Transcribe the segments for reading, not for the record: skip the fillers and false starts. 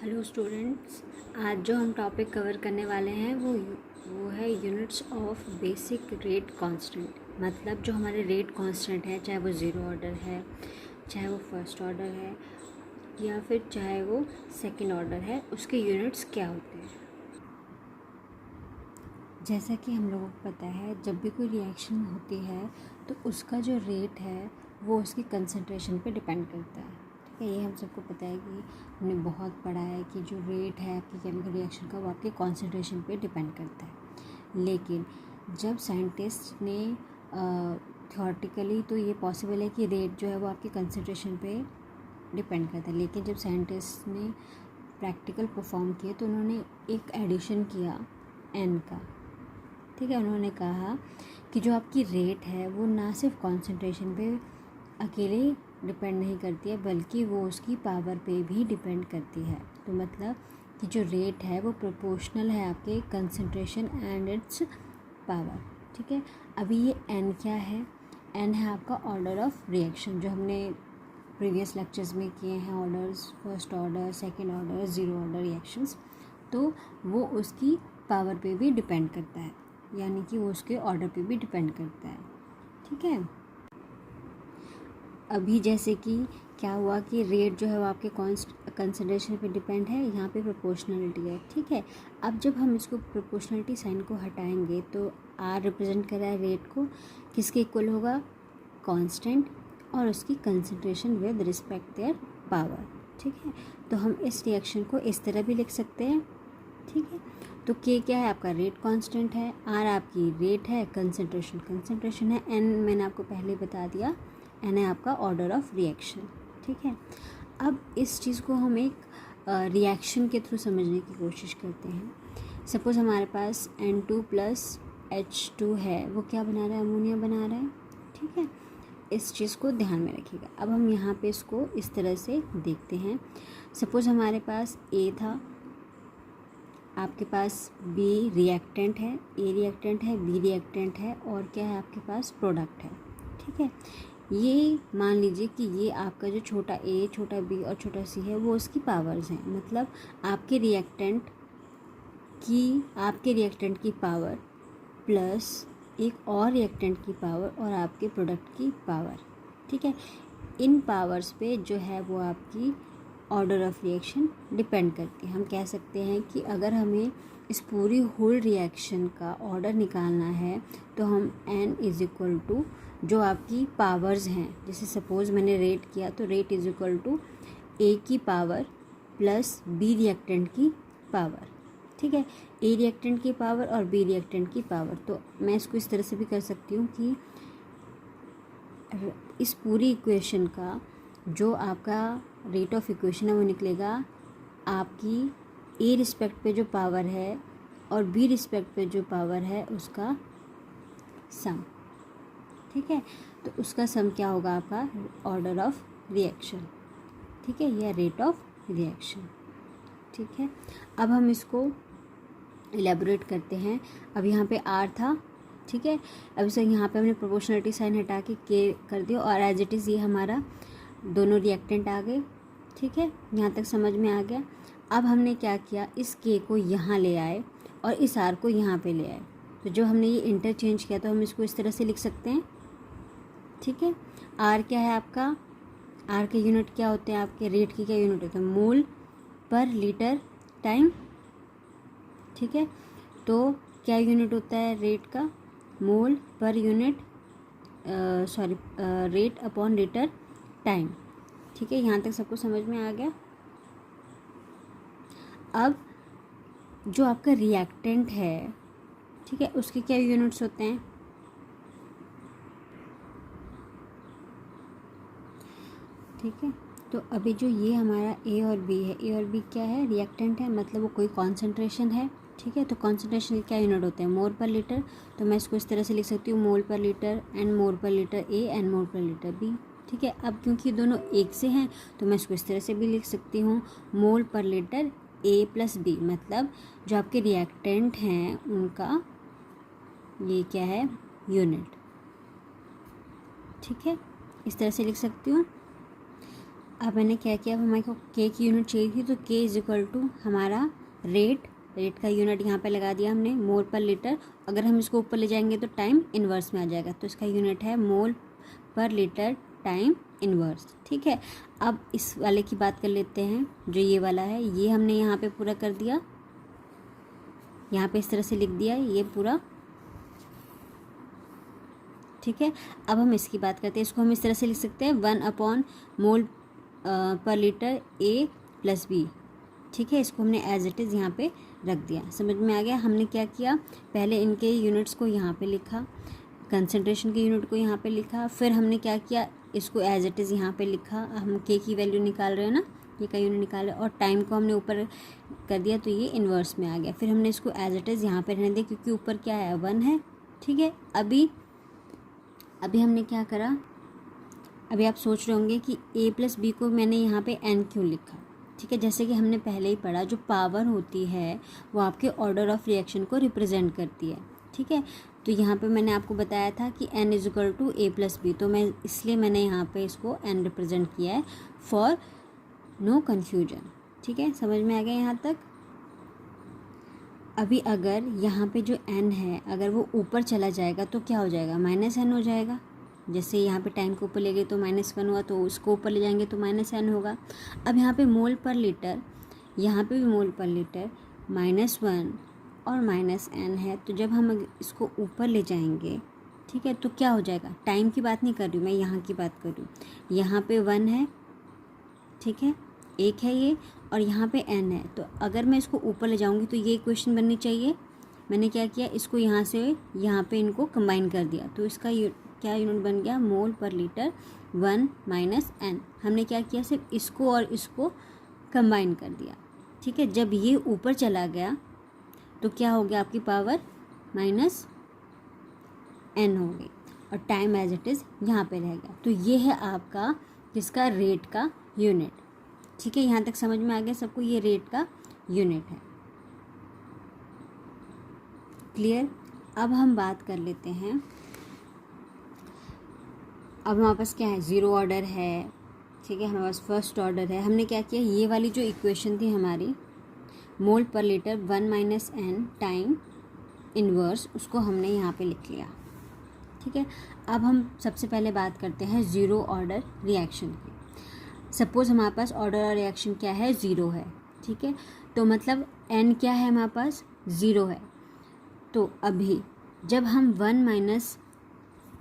Hello students, आज जो हम टॉपिक कवर करने वाले हैं वो है units of basic rate constant. मतलब जो हमारे रेट कांस्टेंट है, चाहे वो ज़ीरो ऑर्डर है, चाहे वो फर्स्ट ऑर्डर है, या फिर चाहे वो सेकंड ऑर्डर है, उसके यूनिट्स क्या होते हैं। जैसा कि हम लोगों को पता है, जब भी कोई रिएक्शन होती है तो उसका जो रेट है वो उसकी कंसंट्रेशन पे डिपेंड करता है। ठीक है, ये हम सबको पता है कि हमने बहुत पढ़ा है कि जो रेट है आपकी केमिकल रिएक्शन का वो आपके कंसंट्रेशन पे डिपेंड करता है। लेकिन जब साइंटिस्ट ने थ्योरेटिकली तो ये पॉसिबल है कि रेट जो है वो आपकी कंसंट्रेशन पे डिपेंड करता है, लेकिन जब साइंटिस्ट ने प्रैक्टिकल परफॉर्म किए तो उन्होंने एक एडिशन किया एन का। ठीक है, उन्होंने कहा कि जो आपकी रेट है वो ना सिर्फ कंसंट्रेशन पे अकेले डिपेंड नहीं करती है, बल्कि वो उसकी पावर पे भी डिपेंड करती है। तो मतलब कि जो रेट है वो प्रोपोर्शनल है आपके कंसंट्रेशन एंड इट्स पावर। ठीक है, अभी ये एन क्या है? एन है आपका ऑर्डर ऑफ रिएक्शन, जो हमने प्रीवियस लेक्चर्स में किए हैं, orders, first order, second order, zero order reactions. तो वो उसकी पावर पे भी डिपेंड करता है, यानी कि वो उसके ऑर्डर पे भी डिपेंड करता है। ठीक है, अभी जैसे कि क्या हुआ कि रेट जो है वो आपके कंसंट्रेशन पे डिपेंड है, यहाँ पे प्रोपोर्शनलिटी है। ठीक है, अब जब हम इसको प्रोपोर्शनलिटी साइन को हटाएंगे तो आर रिप्रेजेंट कर रहा है रेट को, किसके इक्वल होगा? कांस्टेंट और उसकी concentration with respect their power. ठीक है, तो हम इस रिएक्शन को इस तरह भी लिख सकते हैं। ठीक है, तो के क्या है? आपका रेट कांस्टेंट है, आर आपकी रेट है, कंसंट्रेशन है, एन मैंने आपको पहले बता दिया, एन है आपका ऑर्डर ऑफ रिएक्शन। ठीक है, अब इस चीज़ को हम एक रिएक्शन के थ्रू समझने की कोशिश करते हैं। सपोज़ हमारे पास N2 + H2 है, वो क्या बना रहा है? अमोनिया बना रहा है। ठीक है, इस चीज़ को ध्यान में रखिएगा। अब हम यहाँ पे इसको इस तरह से देखते हैं। सपोज़ हमारे पास A था, आपके पास B रिएक्टेंट है, A रिएक्टेंट है, B रिएक्टेंट है, और क्या है आपके पास? प्रोडक्ट है। ठीक है, ये मान लीजिए कि ये आपका जो छोटा a, छोटा b और छोटा c है वो उसकी पावर्स हैं। मतलब आपके रिएक्टेंट की पावर प्लस एक और रिएक्टेंट की पावर और आपके प्रोडक्ट की पावर। ठीक है, इन पावर्स पे जो है वो आपकी ऑर्डर ऑफ रिएक्शन डिपेंड करती है। हम कह सकते हैं कि अगर हमें इस पूरी होल रिएक्शन का ऑर्डर निकालना है तो हम n = जो आपकी पावर्स हैं, जैसे सपोज़ मैंने रेट किया तो रेट = a की पावर प्लस b रिएक्टेंट की पावर। ठीक है, a रिएक्टेंट की पावर और b रिएक्टेंट की पावर। तो मैं इसको इस तरह से भी कर सकती हूँ कि इस पूरी इक्वेशन का जो आपका रेट ऑफ इक्वेशन है वो निकलेगा आपकी a रिस्पेक्ट पे जो पावर है और b रिस्पेक्ट पे जो पावर है उसका सम। ठीक है, तो उसका सम क्या होगा? आपका ऑर्डर ऑफ रिएक्शन। ठीक है, या रेट ऑफ रिएक्शन। ठीक है, अब हम इसको इलेबोरेट करते हैं। अब यहाँ पे R था। ठीक है, अब इसे यहाँ पे हमने प्रोपोर्शनलिटी साइन हटा के K कर दिया और एज इट इज़ ये हमारा दोनों रिएक्टेंट आ गए। ठीक है, यहाँ तक समझ में आ गया। अब हमने क्या किया? इस K को यहाँ ले आए और इस R को यहाँ पे ले आए। तो जो हमने ये इंटरचेंज किया तो हम इसको इस तरह से लिख सकते हैं। ठीक है, R क्या है आपका? R के यूनिट क्या होते हैं? आपके रेट की क्या यूनिट होते हैं? मोल पर लीटर टाइम। ठीक है, तो क्या यूनिट होता है रेट का? Mole per unit rate upon litre time. ठीक है, यहाँ तक सबको समझ में आ गया। अब जो आपका रिएक्टेंट है, ठीक है, उसके क्या यूनिट्स होते हैं? ठीक है, तो अभी जो ये हमारा A और B है, A और B क्या है? रिएक्टेंट है, मतलब वो कोई कॉन्सेंट्रेशन है। ठीक है, तो कॉन्सेंट्रेशन क्या यूनिट होते हैं? मोल पर लीटर। तो मैं इसको इस तरह से लिख सकती हूँ, मोल पर लीटर एंड मोल पर लीटर A एंड मोल पर लीटर B। ठीक है, अब क्योंकि दोनों एक से हैं तो मैं इसको इस तरह से भी लिख सकती हूँ, मोल पर लीटर A + B। मतलब जो आपके रिएक्टेंट हैं उनका ये क्या है? यूनिट। ठीक है, इस तरह से लिख सकती हूँ। अब मैंने क्या किया, अब हमारे को के की यूनिट चाहिए थी, तो के इज इक्वल टू हमारा रेट का यूनिट यहाँ पे लगा दिया हमने, मोल पर लीटर। अगर हम इसको ऊपर ले जाएंगे तो टाइम इन्वर्स में आ जाएगा, तो इसका यूनिट है मोल पर लीटर टाइम इन्वर्स। ठीक है, अब इस वाले की बात कर लेते हैं, जो ये वाला है, ये हमने यहाँ पे पूरा कर दिया, यहाँ पे इस तरह से लिख दिया ये पूरा। ठीक है, अब हम इसकी बात करते हैं, इसको हम इस तरह से लिख सकते हैं 1 मोल पर लीटर ए प्लस बी। ठीक है, इसको हमने एज इट इज़ यहाँ पे रख दिया। समझ में आ गया? हमने क्या किया, पहले इनके यूनिट्स को यहाँ पे लिखा, कंसंट्रेशन के यूनिट को यहाँ पे लिखा, फिर हमने क्या किया, इसको एज इट इज़ यहाँ पे लिखा। हम के की वैल्यू निकाल रहे हैं ना, ये का यूनिट निकाल रहे हैं, और टाइम को हमने ऊपर कर दिया तो ये इन्वर्स में आ गया। फिर हमने इसको एज इट इज़ यहाँ पे रहने दिया, क्योंकि ऊपर क्या है 1 है। ठीक है, अभी हमने क्या करा, अभी आप सोच रहे होंगे कि ए प्लस बी को मैंने यहाँ पे एन क्यों लिखा। ठीक है, जैसे कि हमने पहले ही पढ़ा, जो पावर होती है वो आपके ऑर्डर ऑफ रिएक्शन को रिप्रेजेंट करती है। ठीक है, तो यहाँ पे मैंने आपको बताया था कि n is equal to A plus B, तो इसलिए मैंने यहाँ पे इसको n रिप्रेजेंट किया है फॉर नो कन्फ्यूजन। ठीक है, समझ में आ गया यहाँ तक? अभी अगर यहाँ पे जो n है, अगर वो ऊपर चला जाएगा तो क्या हो जाएगा, -n हो जाएगा। जैसे यहाँ पे टाइम को ऊपर ले गए तो -1 हुआ, तो उसको ऊपर ले जाएंगे तो -n होगा। अब यहाँ पे मोल पर लीटर, यहाँ पे भी मोल पर लीटर -1 और -n है, तो जब हम इसको ऊपर ले जाएंगे, ठीक है, तो क्या हो जाएगा, टाइम की बात नहीं कर रही मैं, यहाँ की बात कर रही हूँ। यहाँ पे 1 है, ठीक है, 1 है ये, और यहाँ पे n है, तो अगर मैं इसको ऊपर ले जाऊँगी तो ये इक्वेशन बननी चाहिए। मैंने क्या किया, इसको यहाँ से यहाँ पे इनको कंबाइन कर दिया, तो इसका क्या यूनिट बन गया, मोल पर लीटर 1 -n। हमने क्या किया, सिर्फ इसको और इसको कंबाइन कर दिया। ठीक है, जब ये ऊपर चला गया तो क्या हो गया, आपकी पावर -n हो गई, और टाइम एज इट इज़ यहाँ पे रह गया। तो ये है आपका किसका, रेट का यूनिट। ठीक है, यहाँ तक समझ में आ गया सबको, ये रेट का यूनिट है। क्लियर? अब हम बात कर लेते हैं, अब हमारे पास क्या है, ज़ीरो ऑर्डर है। ठीक है, हमारे पास फर्स्ट ऑर्डर है। हमने क्या किया, ये वाली जो इक्वेशन थी हमारी, मोल पर लीटर 1 -n टाइम इन्वर्स, उसको हमने यहाँ पे लिख लिया। ठीक है, अब हम सबसे पहले बात करते हैं ज़ीरो ऑर्डर रिएक्शन की। सपोज़ हमारे पास ऑर्डर और रिएक्शन क्या है, ज़ीरो है। ठीक है, तो मतलब n क्या है, हमारे पास 0 है। तो अभी जब हम 1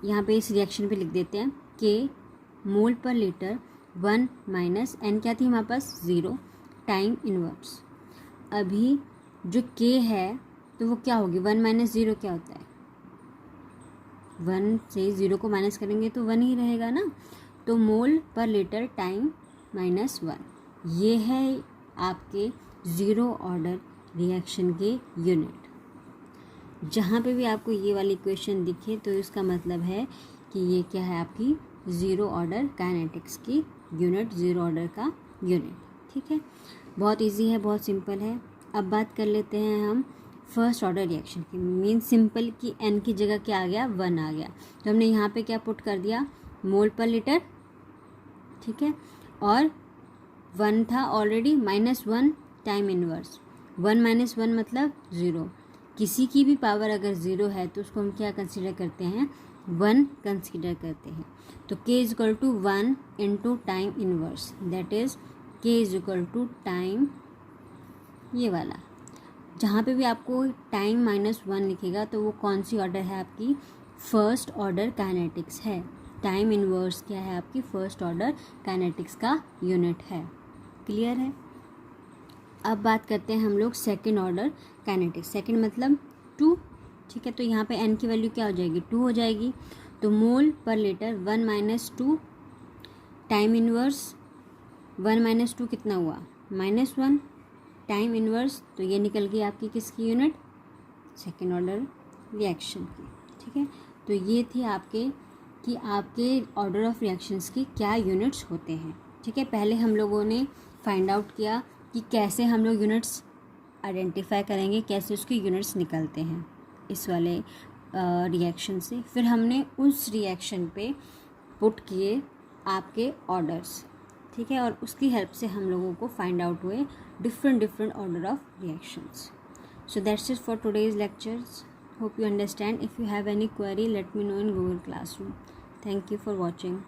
यहाँ पे इस रिएक्शन पे लिख देते हैं कि मोल पर लीटर 1 -n क्या थी हमारे पास, 0 टाइम इन्वर्स। अभी जो k है तो वो क्या होगी, 1 - 0 क्या होता है, 1 से 0 को माइनस करेंगे तो 1 ही रहेगा ना। तो मोल पर लीटर टाइम -1, ये है आपके ज़ीरो ऑर्डर रिएक्शन के यूनिट। जहाँ पे भी आपको ये वाली इक्वेशन दिखे तो इसका मतलब है कि ये क्या है, आपकी ज़ीरो ऑर्डर काइनेटिक्स की यूनिट, ज़ीरो ऑर्डर का यूनिट। ठीक है, बहुत इजी है, बहुत सिंपल है। अब बात कर लेते हैं हम फर्स्ट ऑर्डर रिएक्शन की। मीन सिंपल कि n की जगह क्या आ गया, 1 आ गया, तो हमने यहाँ पे क्या पुट कर दिया, मोल पर लीटर। ठीक है, और 1 था ऑलरेडी, -1 टाइम इन्वर्स। 1 - 1 मतलब 0। किसी की भी पावर अगर 0 है तो उसको हम क्या कंसीडर करते हैं, 1 कंसीडर करते हैं। तो k is equal to 1 into time inverse, that is k is equal to time, ये वाला जहाँ पे भी आपको टाइम -1 लिखेगा तो वो कौन सी ऑर्डर है, आपकी फर्स्ट ऑर्डर काइनेटिक्स है। टाइम इन्वर्स क्या है, आपकी फर्स्ट ऑर्डर काइनेटिक्स का यूनिट है। क्लियर है? अब बात करते हैं हम लोग सेकंड ऑर्डर काइनेटिक्स। सेकंड मतलब 2। ठीक है, तो यहाँ पे n की वैल्यू क्या हो जाएगी, 2 हो जाएगी। तो मोल पर लीटर 1 - 2 टाइम इन्वर्स, 1 - 2 कितना हुआ, -1 टाइम इन्वर्स, तो ये निकल गई आपकी किसकी यूनिट, सेकंड ऑर्डर रिएक्शन की। ठीक है, तो ये थी आपके कि आपके ऑर्डर ऑफ रिएक्शंस की क्या यूनिट्स होते हैं। ठीक है, पहले हम लोगों ने फाइंड आउट किया कि कैसे हम लोग यूनिट्स आइडेंटिफाई करेंगे, कैसे उसके यूनिट्स निकलते हैं इस वाले रिएक्शन से। फिर हमने उस रिएक्शन पे पुट किए आपके ऑर्डर्स। ठीक है, और उसकी हेल्प से हम लोगों को फाइंड आउट हुए different order of reactions. So that's it for today's lectures. Hope you understand. If you have any query, let me know in Google Classroom. Thank you for watching.